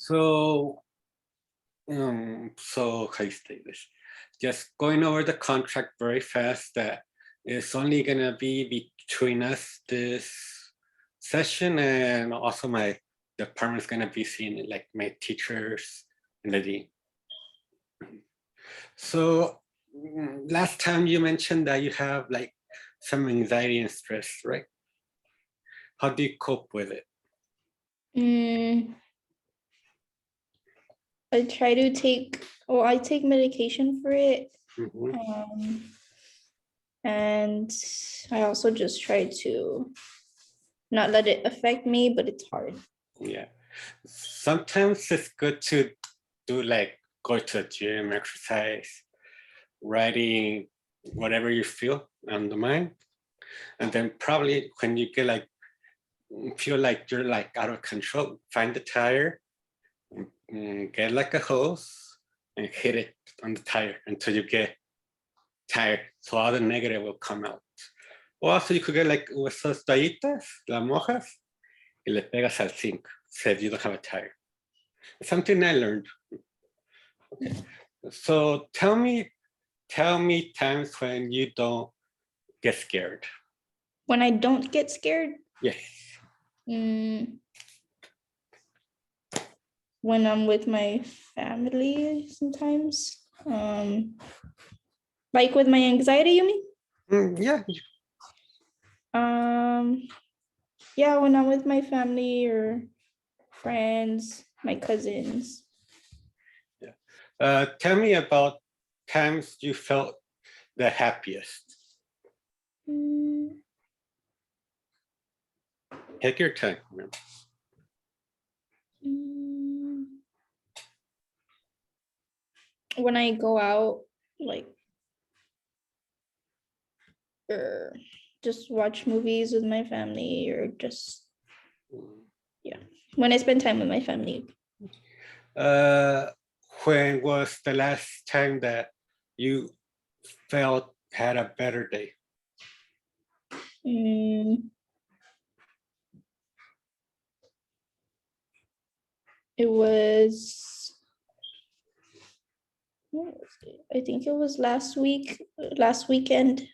So, how you say this? Just going over the contract very fast. That it's only gonna be between us this session, and also my department's gonna be seeing it, like my teachers and the dean. So last time you mentioned that you have like some anxiety and stress, right? How do you cope with it? I try to take, I take medication for it. Mhm. And I also just try to not let it affect me, but it's hard. Yeah. Sometimes it's good to do like go to the gym, exercise, writing, whatever you feel on the mind. And then probably when you get like, feel like you're like out of control, find the tire, get like a hose and hit it on the tire until you get tired. So all the negative will come out. Or also you could get like esas toallitas, las mojas, y le pegas al zinc, so you don't have a tire. It's something I learned. Okay. So tell me times when you don't get scared. When I don't get scared, Yes. when I'm with my family sometimes. Like with my anxiety, you mean? Yeah. Yeah, when I'm with my family or friends, my cousins. Yeah. Tell me about times you felt the happiest. Take your time. When I go out, like, or just watch movies with my family, or just, yeah, when I spend time with my family. When was the last time that you felt had a better day? It was, I think it was last weekend.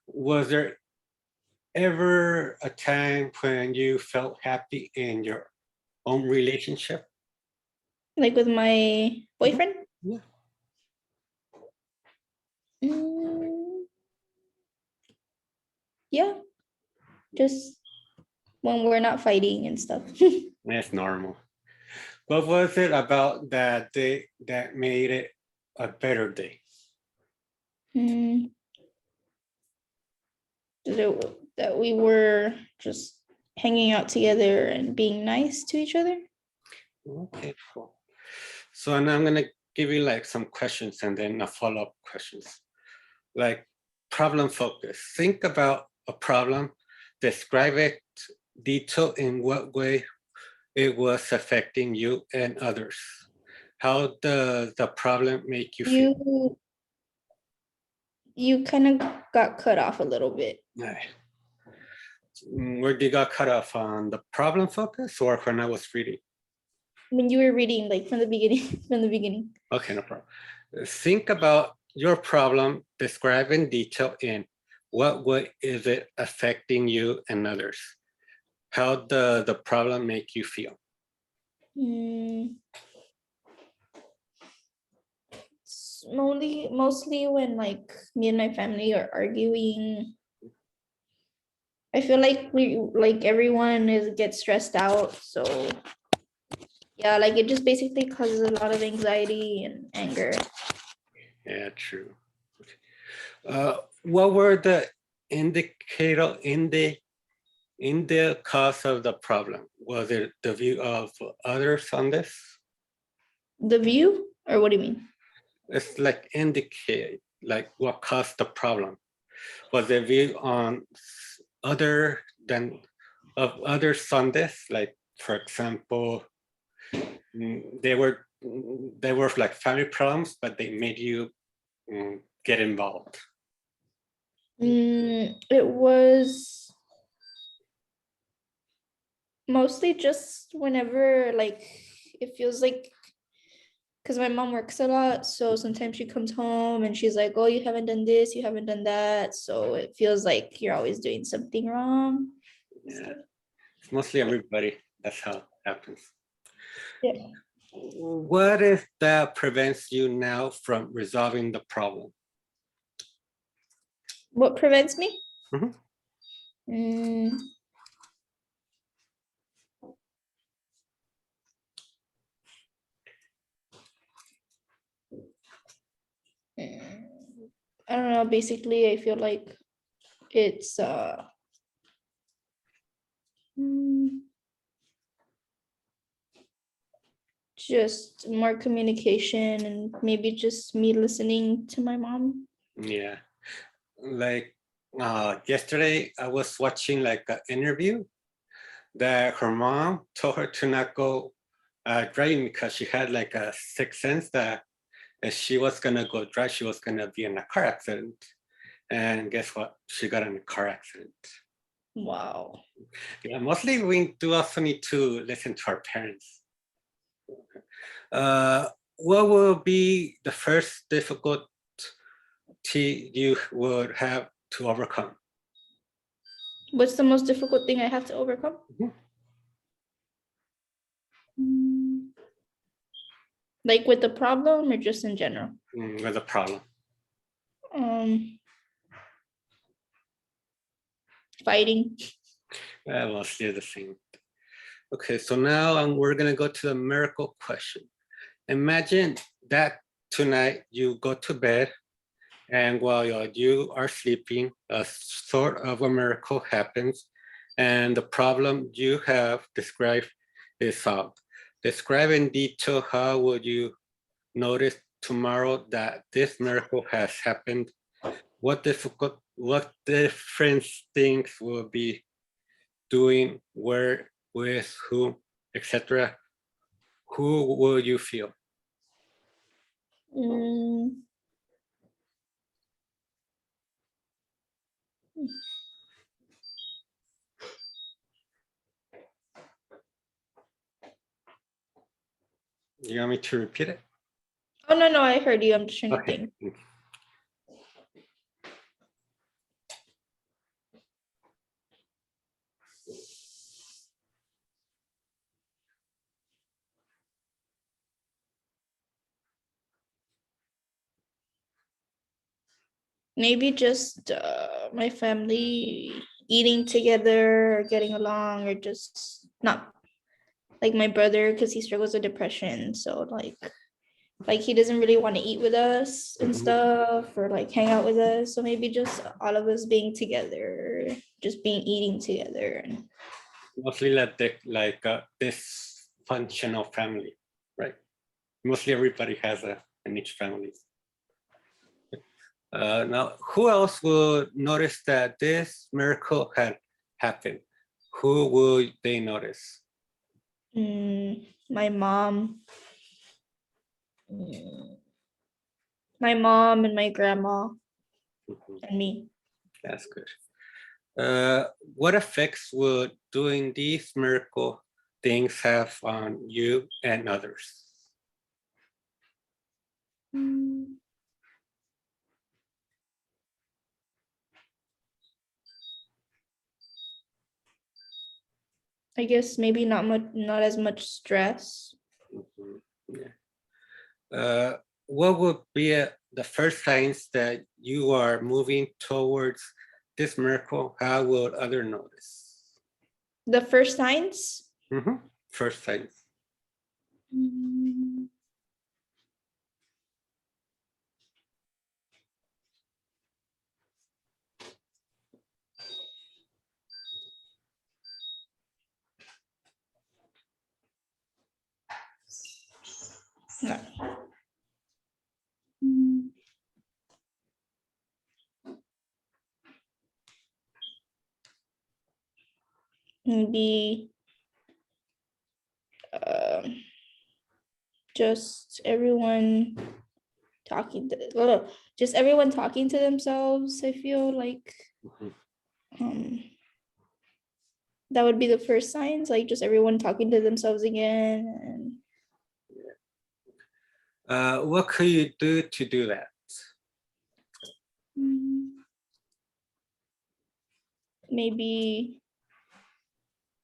Was there ever a time when you felt happy in your own relationship? Like with my boyfriend? Yeah. Yeah, just when we're not fighting and stuff. That's normal. What was it about that day that made it a better day? That we were just hanging out together and being nice to each other. Okay, cool. So now I'm gonna give you like some questions and then a follow-up questions. Like problem focus. Think about a problem, describe it, detail in what way it was affecting you and others. How does the problem make you feel? You kind of got cut off a little bit. Where did you got cut off, on the problem focus or when I was reading? When you were reading, like from the beginning. Okay, no problem. Think about your problem, describe in detail in what way is it affecting you and others? How does the problem make you feel? Mostly when like me and my family are arguing, I feel like everyone gets stressed out. So yeah, like it just basically causes a lot of anxiety and anger. Yeah, true. What were the indicator in the cause of the problem? Was it the view of others on this? The view, or what do you mean? It's like indicate like what caused the problem. Was the view on other than of others on this? Like for example, they were like family problems, but they made you get involved. It was Mostly just whenever like it feels like, because my mom works a lot, so sometimes she comes home and she's like, oh, you haven't done this, you haven't done that, so it feels like you're always doing something wrong. Yeah, it's mostly everybody. That's how it happens. Yeah. What if that prevents you now from resolving the problem? What prevents me? Mhm. Mm, mm, I don't know, basically I feel like it's mm, just more communication and maybe just me listening to my mom. Yeah, like yesterday I was watching like an interview that her mom told her to not go driving because she had like a sixth sense that if she was gonna go drive, she was gonna be in a car accident. And guess what? She got in a car accident. Wow. Yeah, mostly we do also need to listen to our parents. What will be the first difficulty you would have to overcome? What's the most difficult thing I have to overcome? Mhm. Mm, like with the problem or just in general? With a problem. Um, Fighting. Mostly the same. Okay, so now we're gonna go to the miracle question. Imagine that tonight you go to bed and while you are sleeping, a sort of a miracle happens and the problem you have described is solved. Describe in detail how would you notice tomorrow that this miracle has happened? What different things will be doing, where, with, who, etc. Who will you feel? Mm, You want me to repeat it? oh no, I heard you. I'm just trying to Okay. think. Maybe just my family eating together or getting along or just not like my brother because he struggles with depression. So like he doesn't really want to eat with us and Mhm. stuff or like hang out with us. So maybe just all of us being together, just being eating together. And Mostly like this functional family, right? Mostly everybody has a in each family. Now, who else would notice that this miracle had happened? Who would they notice? my mom, mm, my mom and my grandma Mhm. and me. That's good. What effects would doing these miracle things have on you and others? Mm, I guess maybe not as much stress. Mhm. Yeah. What would be the first signs that you are moving towards this miracle? How would other notice? The first signs. First signs. Mm, no. Mm, Maybe um, just everyone just everyone talking to themselves. I feel like Mhm. um That would be the first signs, like just everyone talking to themselves again. And What could you do to do that? maybe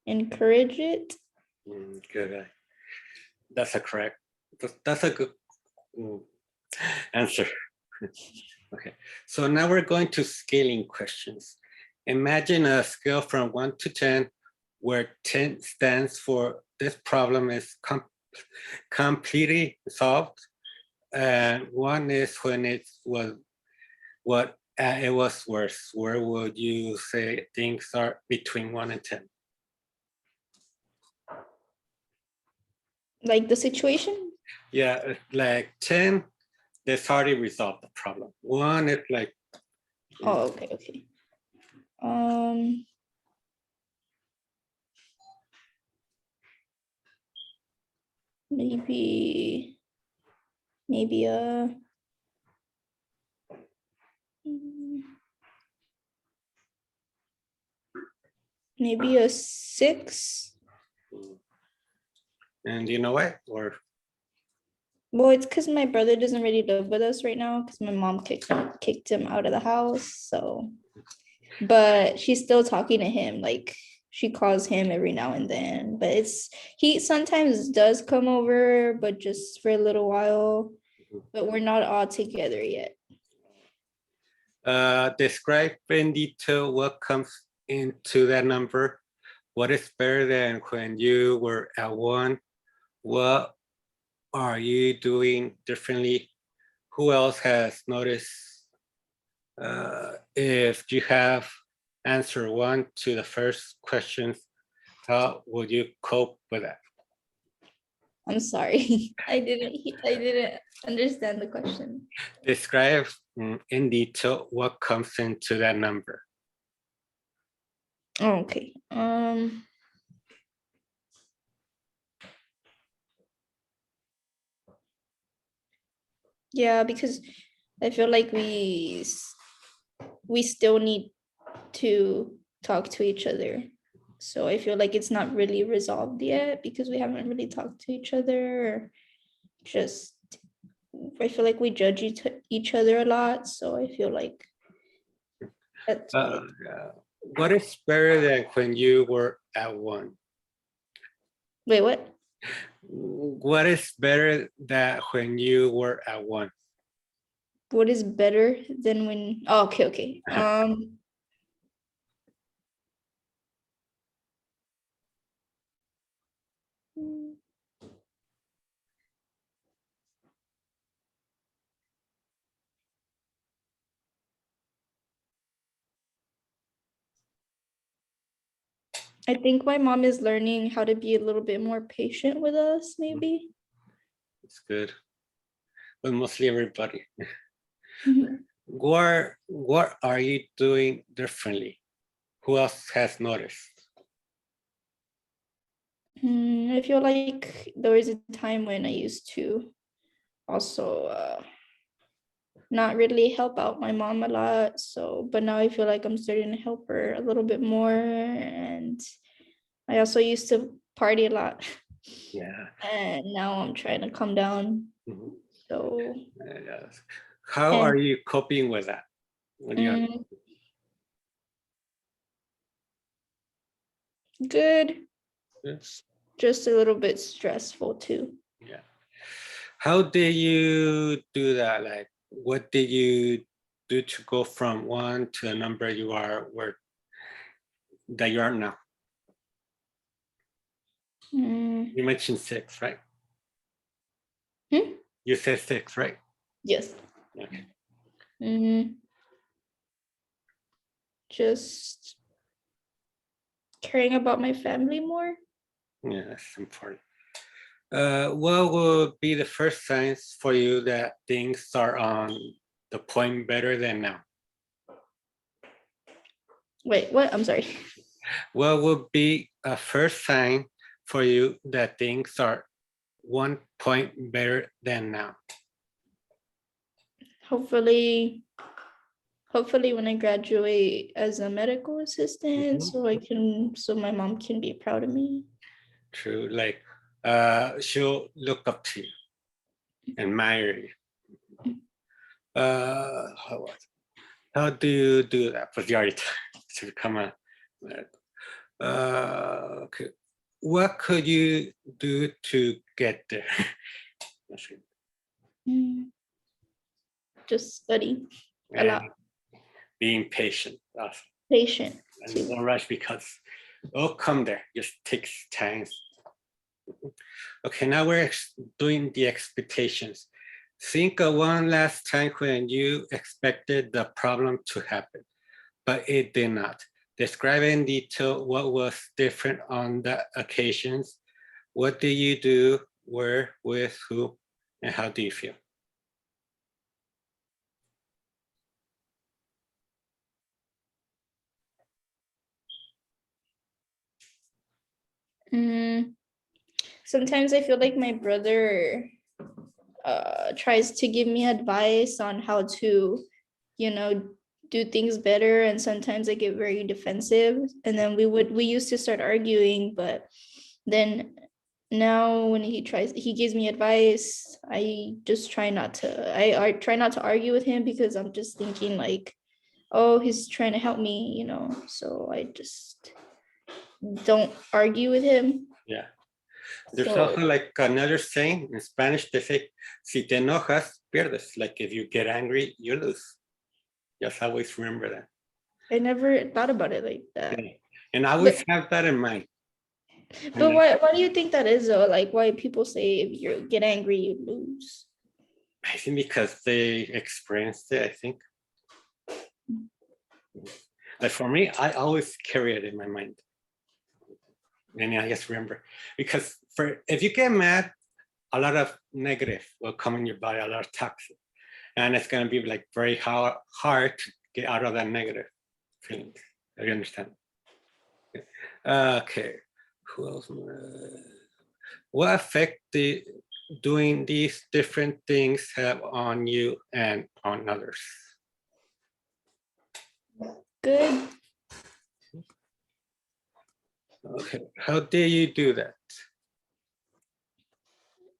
encourage it. Good. That's a correct. That's a good answer. Okay, so now we're going to scaling questions. Imagine a scale from 1 to 10, where 10 stands for this problem is completely solved, and 1 is when it was it was worse. Where would you say things are between 1 and 10? Like the situation? Yeah, like 10, that's already resolved the problem. 1 is like, Oh, okay. Maybe a maybe a 6. and you know what? Or Well, it's because my brother doesn't really live with us right now because my mom kicked him out of the house. So, but she's still talking to him. Like she calls him every now and then. But he sometimes does come over, but just for a little while. But we're not all together yet. describe in detail what comes into that number. What is better than when you were at 1? What are you doing differently? Who else has noticed? If you have answered 1 to the first questions, how would you cope with that? I'm sorry. I didn't understand the question. Describe in detail what comes into that number. Oh, okay. Yeah, because I feel like we still need to talk to each other. So I feel like it's not really resolved yet because we haven't really talked to each other. Just I feel like we judge each other a lot. So I feel like that's why. What is better than when you were at 1? Wait, what? What is better than when you were at 1? What is better than when? Oh, okay. I think my mom is learning how to be a little bit more patient with us, maybe. It's good. But mostly everybody. Mhm. What are you doing differently? Who else has noticed? I feel like there was a time when I used to also not really help out my mom a lot. So, but now I feel like I'm starting to help her a little bit more. And I also used to party a lot. Yeah. And now I'm trying to calm down. Mhm. So, Yes. How are you coping with that? What do you good. Yes. Just a little bit stressful too. Yeah. How did you do that? Like, what did you do to go from 1 to the number you are that you are now? You mentioned 6, right? You said 6, right? Yes. Okay. Just caring about my family more. Yeah, that's important. What would be the first signs for you that things are on the point better than now? Wait, what? I'm sorry. What would be a first sign for you that things are 1 point better than now? Hopefully hopefully when I graduate as a medical assistant, Mhm. so my mom can be proud of me. True, like she'll look up to you, admire you. How do you do that? But you already to become a medical. Okay. What could you do to get there? Mm, just study a And lot, being patient also. patient And too. don't rush because it'll come there. Just takes time. Okay, now we're doing the expectations. Think of one last time when you expected the problem to happen, but it did not. Describe in detail what was different on the occasions. What did you do, where, with, who, and how do you feel? Mm, sometimes I feel like my brother tries to give me advice on how to, you know, do things better, and sometimes I get very defensive, and then we used to start arguing, but then now when he gives me advice, I just try not to, I try not to argue with him, because I'm just thinking like, oh, he's trying to help me, you know, so I just don't argue with him. Yeah. There's So also like another saying in Spanish, they say, si te enojas, pierdes. Like if you get angry, you lose. Just always remember that. I never thought about it like that. Okay. And I always But have that in mind. but And why do you think that is though? Like why people say if you get angry, you lose? I think because they experienced it, I think. Like for me, I always carry it in my mind. And I just remember, because for if you get mad, a lot of negative will come in your body, a lot of toxic. And it's gonna be like very hard to get out of that negative feelings. You understand? Okay. Who else? What effect doing these different things have on you and on others? Good. Okay. How do you do that?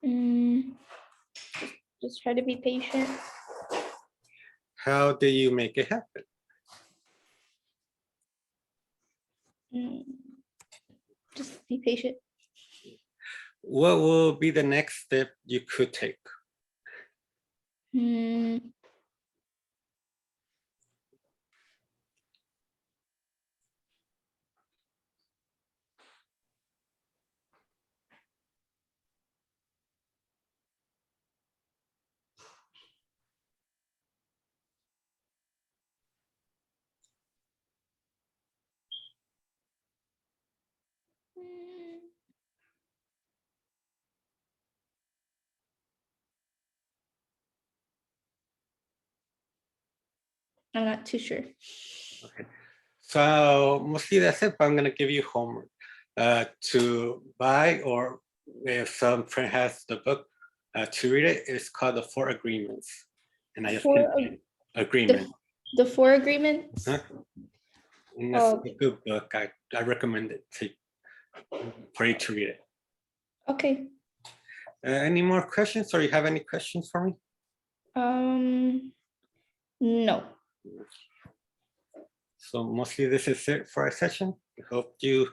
Mm, just try to be patient. How do you make it happen? Mm, just be patient. What will be the next step you could take? Mm, I'm not too sure. Okay. So mostly that's it, but I'm gonna give you homework to buy, or if some friend has the book to read it. It's called The Four Agreements. And I just Four can the agreement. the four agreements. Huh? And that's Oh, a good book. I recommend it for you to read it. okay. Any more questions, or you have any questions for me? No. So mostly this is it for our session. I hope you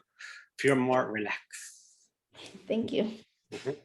feel more relaxed. Thank you. Mhm.